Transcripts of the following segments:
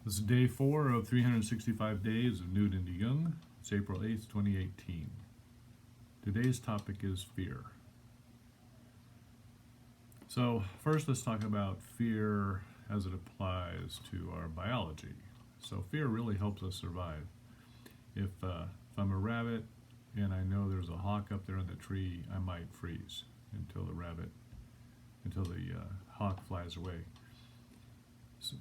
This is day 4 of 365 days of Nude into Jung. It's April 8th, 2018. Today's topic is fear. So, first let's talk about fear as it applies to our biology. So, fear really helps us survive. If I'm a rabbit and I know there's a hawk up there in the tree, I might freeze until the hawk flies away. So,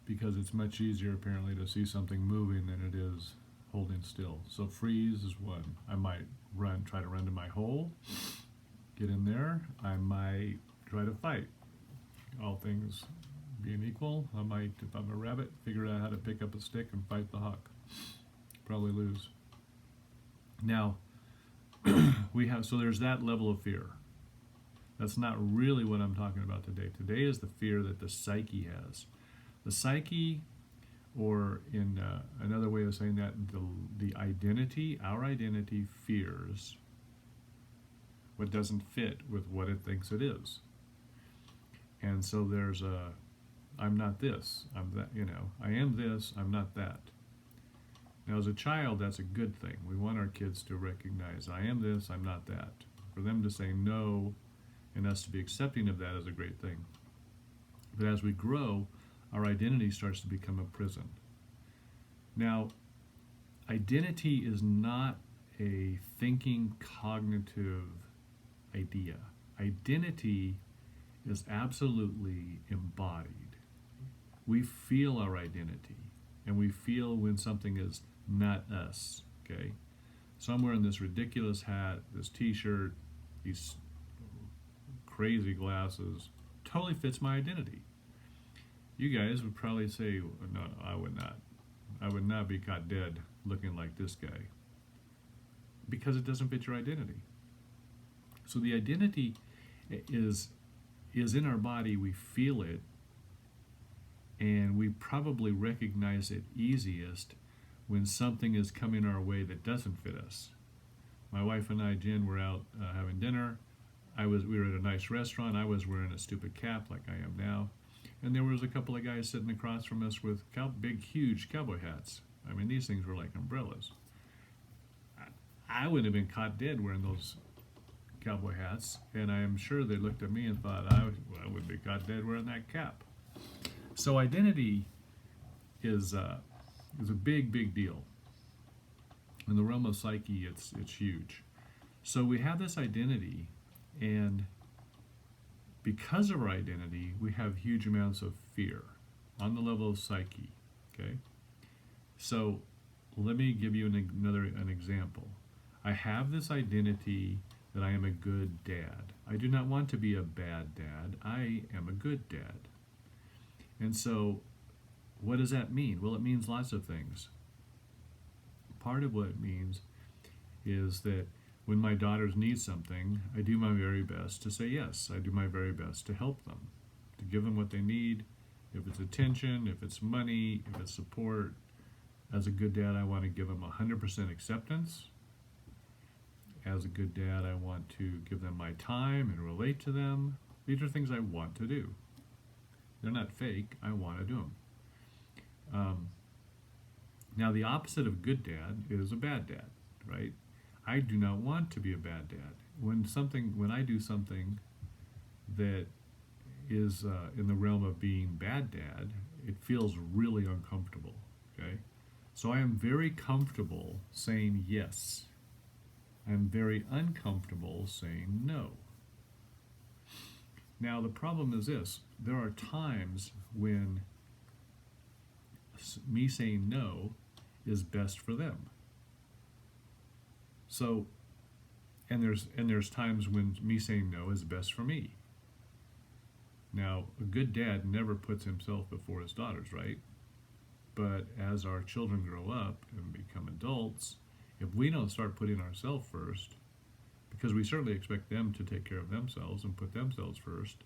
because it's much easier apparently to see something moving than it is holding still. So freeze is one. I might try to run to my hole, get in there. I might try to fight. All things being equal, I might, if I'm a rabbit, figure out how to pick up a stick and fight the hawk. Probably lose. Now, so there's that level of fear. That's not really what I'm talking about today. Today is the fear that the psyche has. The psyche, or in another way of saying that, the identity, our identity fears what doesn't fit with what it thinks it is. And so there's I'm not this, I'm that, I am this, I'm not that. Now as a child, that's a good thing. We want our kids to recognize, I am this, I'm not that. For them to say no, and us to be accepting of that is a great thing. But as we grow, our identity starts to become a prison. Now, identity is not a thinking, cognitive idea. Identity is absolutely embodied. We feel our identity, and we feel when something is not us, okay? So I'm wearing this ridiculous hat, this t-shirt, these crazy glasses, totally fits my identity. You guys would probably say, no, I would not. I would not be caught dead looking like this guy. Because it doesn't fit your identity. So the identity is in our body, we feel it, and we probably recognize it easiest when something is coming our way that doesn't fit us. My wife and I, Jen, were out having dinner. We were at a nice restaurant. I was wearing a stupid cap like I am now. And there was a couple of guys sitting across from us with big, huge cowboy hats. I mean, these things were like umbrellas. I would have been caught dead wearing those cowboy hats, and I am sure they looked at me and thought, I would be caught dead wearing that cap. So identity is a big, big deal. In the realm of psyche, it's huge. So we have this identity, and because of our identity, we have huge amounts of fear on the level of psyche, okay? So let me give you an example. I have this identity that I am a good dad. I do not want to be a bad dad. I am a good dad. And so what does that mean? Well, it means lots of things. Part of what it means is that when my daughters need something, I do my very best to say yes. I do my very best to help them, to give them what they need. If it's attention, if it's money, if it's support. As a good dad, I want to give them 100% acceptance. As a good dad, I want to give them my time and relate to them. These are things I want to do. They're not fake. I want to do them. Now, the opposite of good dad is a bad dad, right? I do not want to be a bad dad. When I do something that is in the realm of being bad dad, it feels really uncomfortable, okay? So I am very comfortable saying yes. I'm very uncomfortable saying no. Now the problem is this. There are times when me saying no is best for them. So, and there's times when me saying no is best for me. Now, a good dad never puts himself before his daughters, right? But as our children grow up and become adults, if we don't start putting ourselves first, because we certainly expect them to take care of themselves and put themselves first,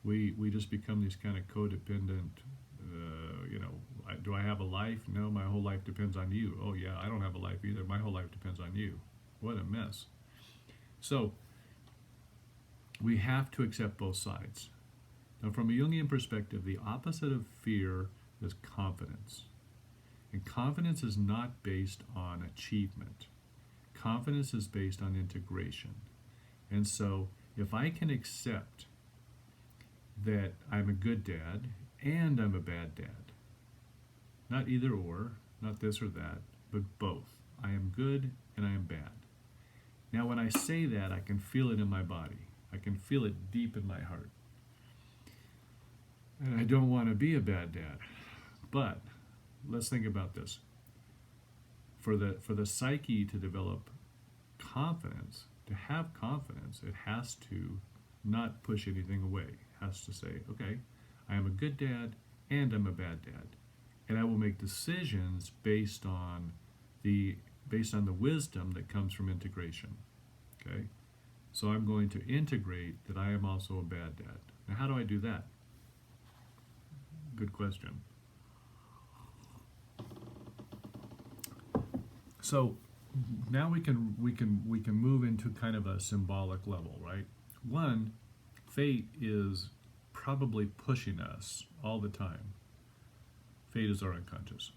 we just become these kind of codependent, do I have a life? No, my whole life depends on you. Oh yeah, I don't have a life either. My whole life depends on you. What a mess. So we have to accept both sides. Now from a Jungian perspective, the opposite of fear is confidence. And confidence is not based on achievement. Confidence is based on integration. And so if I can accept that I'm a good dad and I'm a bad dad, not either or, not this or that, but both. I am good and I am bad. Now when I say that, I can feel it in my body. I can feel it deep in my heart. And I don't want to be a bad dad. But let's think about this. For the psyche to develop confidence, to have confidence, it has to not push anything away. It has to say, okay, I am a good dad and I'm a bad dad. And I will make decisions based on the wisdom that comes from integration. Okay? So I'm going to integrate that I am also a bad dad. Now how do I do that? Good question. So now we can move into kind of a symbolic level, right? One, fate is probably pushing us all the time. Fate is our unconscious.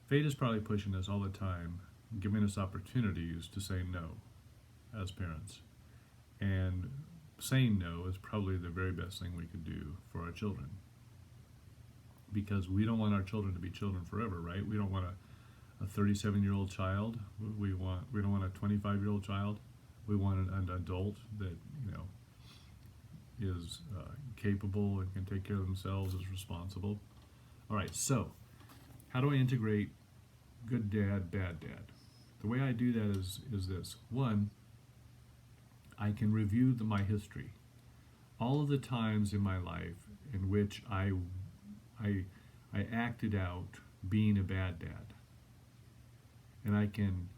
Fate is probably pushing us all the time, giving us opportunities to say no as parents. And saying no is probably the very best thing we could do for our children. Because we don't want our children to be children forever, right? We don't want a 37-year-old child. We don't want a 25-year-old child. We want an adult that, is capable and can take care of themselves, is responsible. All right, so how do I integrate good dad, bad dad? The way I do that is this. One, I can review my history. All of the times in my life in which I acted out being a bad dad. And I can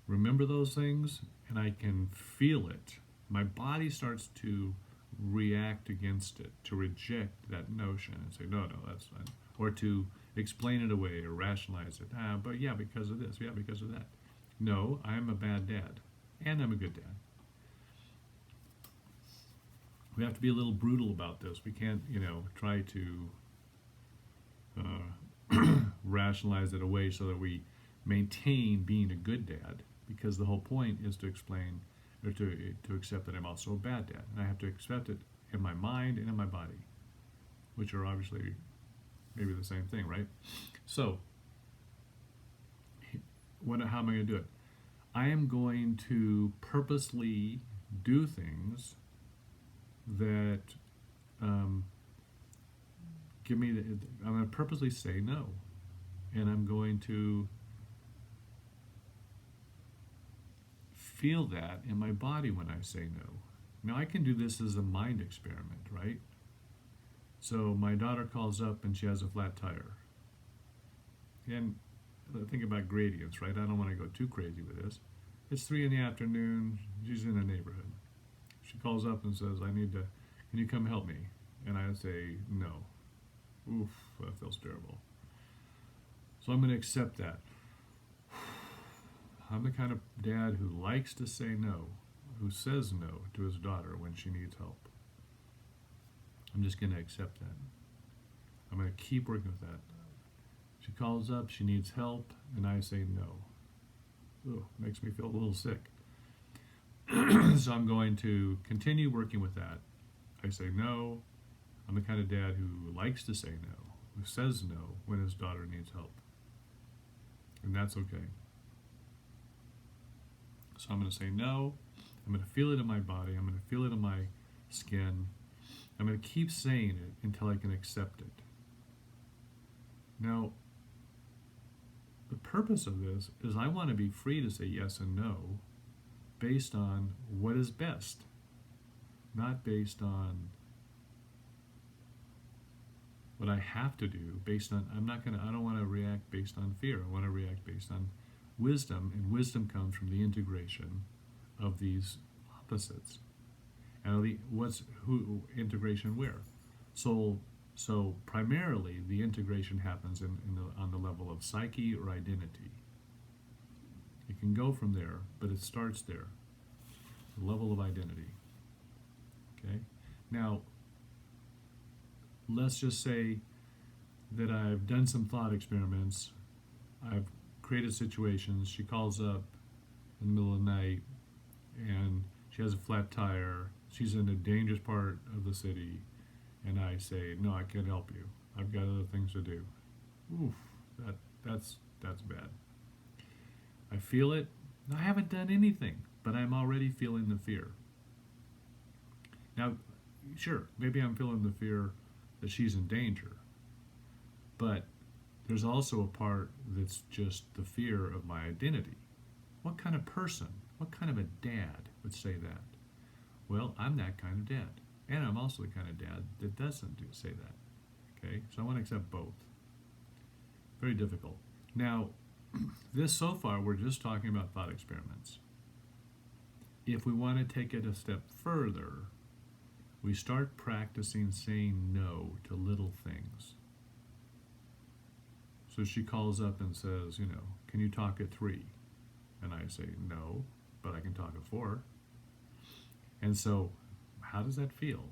remember those things and I can feel it. My body starts to react against it, to reject that notion and say, no, that's fine. Or to explain it away or rationalize it. But yeah, because of this, yeah, because of that. No, I'm a bad dad and I'm a good dad. We have to be a little brutal about this. We can't, try to rationalize it away so that we maintain being a good dad, because the whole point is to explain or to accept that I'm also a bad dad. And I have to accept it in my mind and in my body, which are obviously maybe the same thing, right? So, how am I going to do it? I am going to purposely do things that I'm going to purposely say no. And I'm going to feel that in my body when I say no. Now I can do this as a mind experiment, right? So my daughter calls up and she has a flat tire. And think about gradients, right? I don't want to go too crazy with this. It's 3 p.m, she's in the neighborhood. She calls up and says, can you come help me? And I say, no. Oof, that feels terrible. So I'm going to accept that. I'm the kind of dad who likes to say no, who says no to his daughter when she needs help. I'm just going to accept that. I'm going to keep working with that. She calls up, she needs help, and I say no. Ugh, makes me feel a little sick. So I'm going to continue working with that. I say no. I'm the kind of dad who likes to say no, who says no when his daughter needs help. And that's okay. So I'm going to say no. I'm going to feel it in my body. I'm going to feel it in my skin. I'm going to keep saying it until I can accept it. Now, the purpose of this is I want to be free to say yes and no based on what is best, not based on what I have to do, based on, I don't want to react based on fear. I want to react based on wisdom, and wisdom comes from the integration of these opposites. And integration where? So primarily the integration happens on the level of psyche or identity. It can go from there, but it starts there, the level of identity. Okay? Now, let's just say that I've done some thought experiments. I've created situations. She calls up in the middle of the night and she has a flat tire. She's in a dangerous part of the city. And I say, no, I can't help you. I've got other things to do. Oof, that's bad. I feel it. I haven't done anything, but I'm already feeling the fear. Now, sure, maybe I'm feeling the fear that she's in danger, but there's also a part that's just the fear of my identity. What kind of person, what kind of a dad would say that? Well, I'm that kind of dad. And I'm also the kind of dad that doesn't say that. Okay? So I want to accept both. Very difficult. Now, this so far, we're just talking about thought experiments. If we want to take it a step further, we start practicing saying no to little things. So she calls up and says, can you talk at 3? And I say, no, but I can talk at 4. And so, how does that feel?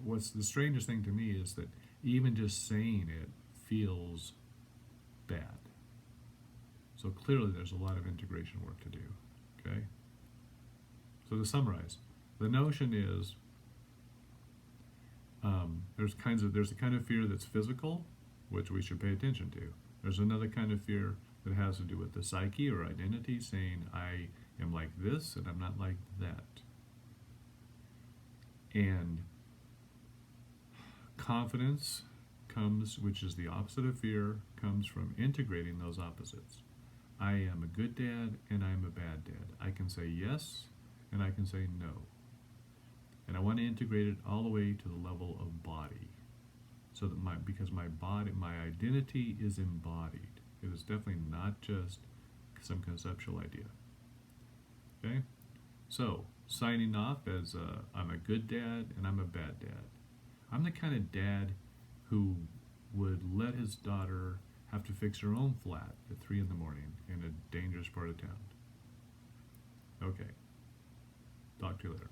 What's the strangest thing to me is that even just saying it feels bad. So clearly there's a lot of integration work to do, okay? So to summarize, the notion is there's a kind of fear that's physical, which we should pay attention to. There's another kind of fear that has to do with the psyche or identity, saying I am like this and I'm not like that. And confidence comes, which is the opposite of fear, comes from integrating those opposites. I am a good dad and I am a bad dad. I can say yes and I can say no. And I want to integrate it all the way to the level of body. So that because my body, my identity is embodied. It is definitely not just some conceptual idea. Okay? So, signing off as I'm a good dad and I'm a bad dad. I'm the kind of dad who would let his daughter have to fix her own flat at 3 in the morning in a dangerous part of town. Okay. Talk to you later.